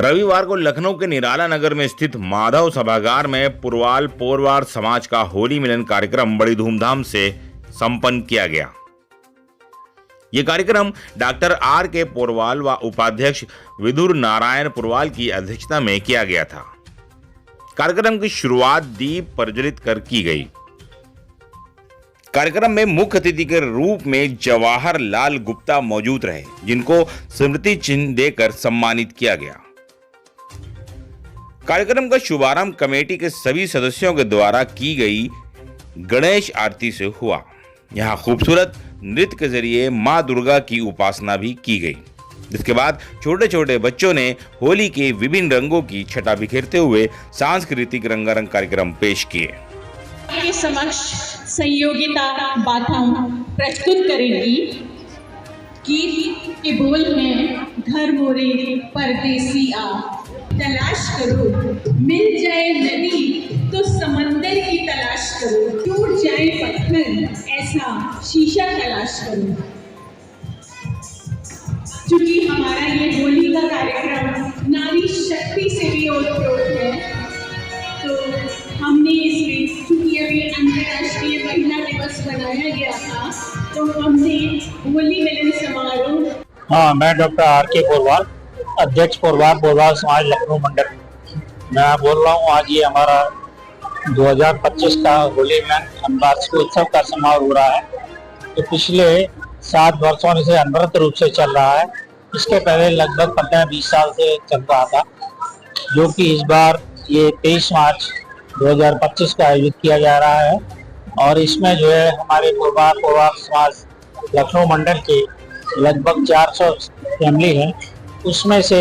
रविवार को लखनऊ के निराला नगर में स्थित माधव सभागार में पुरवाल पोरवार समाज का होली मिलन कार्यक्रम बड़ी धूमधाम से संपन्न किया गया। ये कार्यक्रम डॉक्टर आर के पोरवाल व उपाध्यक्ष विदुर नारायण पुरवाल की अध्यक्षता में किया गया था। कार्यक्रम की शुरुआत दीप प्रज्वलित कर की गई। कार्यक्रम में मुख्य अतिथि के रूप में जवाहर लाल गुप्ता मौजूद रहे, जिनको स्मृति चिन्ह देकर सम्मानित किया गया। कार्यक्रम का शुभारंभ कमेटी के सभी सदस्यों के द्वारा की गई गणेश आरती से हुआ। यहाँ खूबसूरत नृत्य के जरिए मां दुर्गा की उपासना भी की गई, जिसके बाद छोटे छोटे बच्चों ने होली के विभिन्न रंगों की छटा बिखेरते हुए सांस्कृतिक रंगारंग कार्यक्रम पेश किए। के समक्ष संयोगिता बाधाओं प्रस्तुत करेंगी। गीत के बोल हैं, घर मोरे परदेसी आ, तलाश करो मिल जाए नदी तो समंदर की तलाश करो, टूट जाए पत्थर ऐसा शीशा तलाश करो। क्योंकि हमारा ये होली का कार्यक्रम नारी शक्ति से भी ओतप्रोत है, तो हमने इसमें, क्योंकि अभी अंतर्राष्ट्रीय महिला दिवस मनाया गया था, तो हमने होली मिलन समारोह। मैं डॉक्टर आर के पोरवाल, अध्यक्ष पोरवाल समाज लखनऊ मंडल। मैं बोल रहा हूँ, आज ये हमारा 2025 का होली मिलन वार्षिक उत्सव का समारोह हो रहा है, तो पिछले 7 वर्षों से अनवरत रूप से चल रहा है। इसके पहले लगभग 15-20 साल से चल रहा था, जो कि इस बार ये 23 मार्च 2025 का आयोजित किया जा रहा है। और इसमें जो है हमारे पोरवाल समाज लखनऊ मंडल के लगभग 400 फैमिली हैं, उसमें से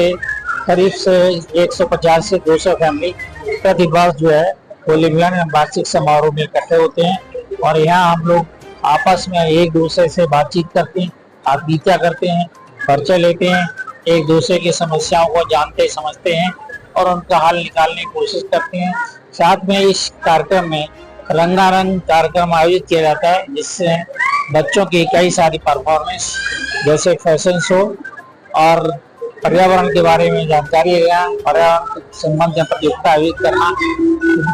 करीब से 150 से 200 फैमिली प्रति वर्ष जो है होली मिलन वार्षिक समारोह में इकट्ठे होते हैं। और यहाँ हम लोग आपस में एक दूसरे से बातचीत करते हैं, आत्मीयता करते हैं, परिचय लेते हैं, एक दूसरे की समस्याओं को जानते समझते हैं और उनका हल निकालने की कोशिश करते हैं। साथ में इस कार्यक्रम में रंगारंग कार्यक्रम आयोजित किया जाता है, जिससे बच्चों की कई सारी परफॉर्मेंस जैसे फैशन शो और पर्यावरण के बारे में जानकारी देना, पर्यावरण संबंधित प्रतियोगिता आयोजित करना,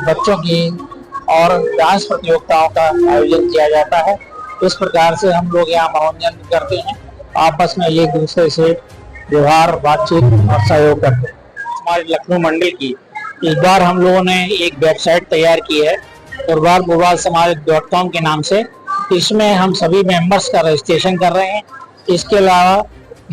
बच्चों की और डांस प्रतियोगिताओं का आयोजन किया जाता है। इस प्रकार से हम लोग यहाँ मनोरंजन करते हैं, आपस में एक दूसरे से व्यवहार, बातचीत और सहयोग करते हैं। हमारे लखनऊ मंडल की इस बार हम लोगों ने एक वेबसाइट तैयार की है poorvalssamaj.com के नाम से। इसमें हम सभी मेंबर्स का रजिस्ट्रेशन कर रहे हैं। इसके अलावा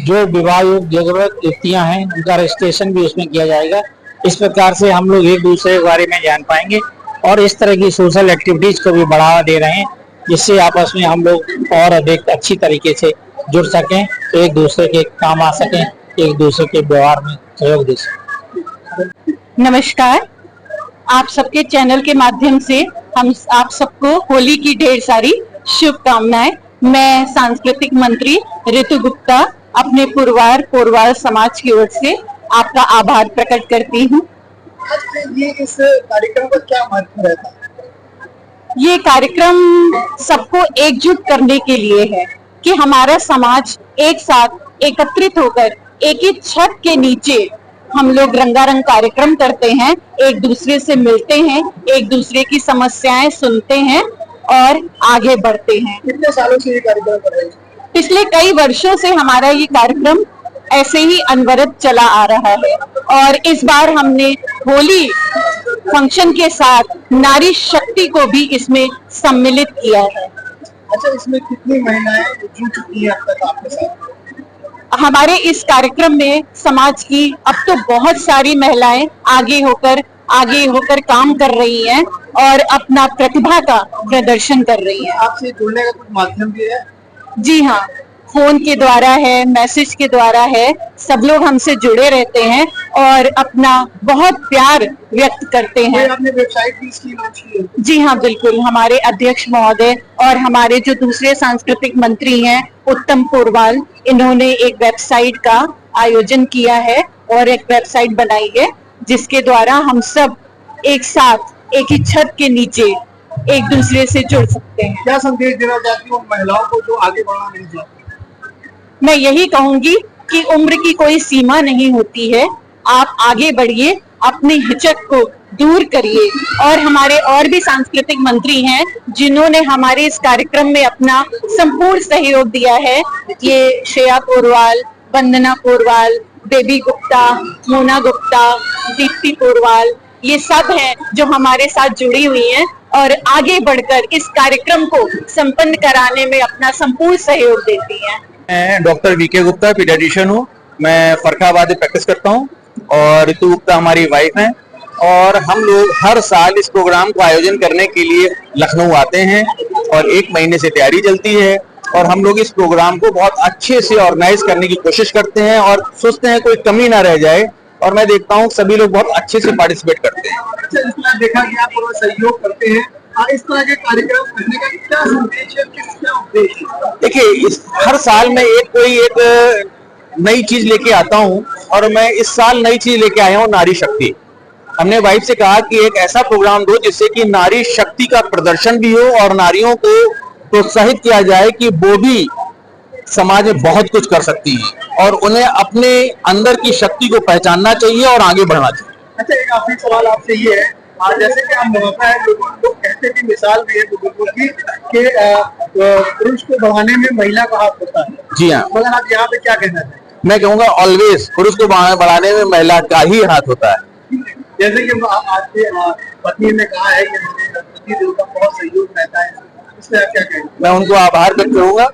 जो विवाह योग्य व्यक्तियां हैं उनका रजिस्ट्रेशन भी उसमें किया जाएगा। इस प्रकार से हम लोग एक दूसरे के बारे में जान पाएंगे और इस तरह की सोशल एक्टिविटीज को भी बढ़ावा दे रहे हैं, जिससे आपस में हम लोग और अधिक अच्छी तरीके से जुड़ सकें, एक दूसरे के काम आ सकें, एक दूसरे के व्यवहार में सहयोग दे सकें। नमस्कार, आप सबके चैनल के माध्यम से हम आप सबको होली की ढेर सारी शुभकामनाएं। मैं सांस्कृतिक मंत्री ऋतु गुप्ता अपने पोरवाल समाज की ओर से आपका आभार प्रकट करती हूँ। ये इस कार्यक्रम का क्या महत्व रहता है? ये कार्यक्रम सबको एकजुट करने के लिए है कि हमारा समाज एक साथ एकत्रित होकर एक ही छत के नीचे हम लोग रंगारंग कार्यक्रम करते हैं, एक दूसरे से मिलते हैं, एक दूसरे की समस्याएं सुनते हैं और आगे बढ़ते हैं। कितने सालों से ये कार्यक्रम कर रहे हैं? पिछले कई वर्षों से हमारा ये कार्यक्रम ऐसे ही अनवरत चला आ रहा है और इस बार हमने होली फंक्शन के साथ नारी शक्ति को भी इसमें सम्मिलित किया है। अच्छा, इसमें कितनी महिलाएं जुड़ चुकी हैं अब तक आपके साथ? हमारे इस कार्यक्रम में समाज की अब तो बहुत सारी महिलाएं आगे होकर काम कर रही हैं और अपना प्रतिभा का प्रदर्शन कर रही हैं। आपसे जुड़ने का कुछ माध्यम भी है? जी हाँ, फोन के द्वारा है, मैसेज के द्वारा है, सब लोग हमसे जुड़े रहते हैं और अपना बहुत प्यार व्यक्त करते हैं। आपने वेबसाइट भी इसकी लॉन्च की है? जी हाँ, बिल्कुल। हमारे अध्यक्ष महोदय और हमारे जो दूसरे सांस्कृतिक मंत्री हैं उत्तम पोरवाल, इन्होंने एक वेबसाइट का आयोजन किया है और एक वेबसाइट बनाई है, जिसके द्वारा हम सब एक साथ एक ही छत के नीचे एक दूसरे से जुड़ सकते हैं। क्या संदेश देना चाहती हूँ महिलाओं को जो आगे बढ़ना नहीं चाहती? मैं यही कहूंगी कि उम्र की कोई सीमा नहीं होती है, आप आगे बढ़िए, अपनी हिचक को दूर करिए। और हमारे और भी सांस्कृतिक मंत्री हैं जिन्होंने हमारे इस कार्यक्रम में अपना संपूर्ण सहयोग दिया है। ये श्रेया पोरवाल, वंदना पोरवाल, बेबी गुप्ता, मोना गुप्ता, दीप्ति पोरवाल, ये सब हैं जो हमारे साथ जुड़ी हुई हैं और आगे बढ़कर इस कार्यक्रम को संपन्न कराने में अपना संपूर्ण सहयोग देती हैं। मैं डॉक्टर वीके गुप्ता पीडियाट्रिशियन हूँ। मैं फरखाबाद में प्रैक्टिस करता हूँ और ऋतु गुप्ता हमारी वाइफ हैं। और हम लोग हर साल इस प्रोग्राम को आयोजन करने के लिए लखनऊ आते हैं और 1 महीने से तैयारी चलती है और हम लोग इस प्रोग्राम को बहुत अच्छे से ऑर्गेनाइज करने की कोशिश करते हैं और सोचते हैं कोई कमी ना रह जाए। और मैं देखता हूँ सभी लोग बहुत अच्छे से पार्टिसिपेट करते हैं। अच्छा, इस तरह देखा गया आप पूरा सहयोग करते हैं, इस तरह के कार्यक्रम करने का क्या संदेश है, क्या उद्देश्य है? देखिए, हर साल में एक नई चीज लेके आता हूँ और मैं इस साल नई चीज लेके आया हूँ, नारी शक्ति। हमने वाइफ से कहा कि एक ऐसा प्रोग्राम दो जिससे कि नारी शक्ति का प्रदर्शन भी हो और नारियों को प्रोत्साहित किया जाए कि वो भी समाज में बहुत कुछ कर सकती हैं और उन्हें अपने अंदर की शक्ति को पहचानना चाहिए और आगे बढ़ना चाहिए। अच्छा, एक आखिरी सवाल आपसे ये है, जैसे कि हम होता है लोग कहते हैं कि मिसाल भी है बुजुर्गों की कि पुरुष को बढ़ाने में महिला का हाथ होता है। जी हाँ, मगर आप यहाँ पे क्या कहना चाहेंगे? मैं कहूँगा ऑलवेज पुरुष को बढ़ाने में महिला का ही हाथ होता है। जैसे कि आपके पत्नी ने कहा है कि पति देव का बहुत सहयोग रहता है, इसमें आप क्या कहेंगे? मैं उनको आभार व्यक्त करूंगा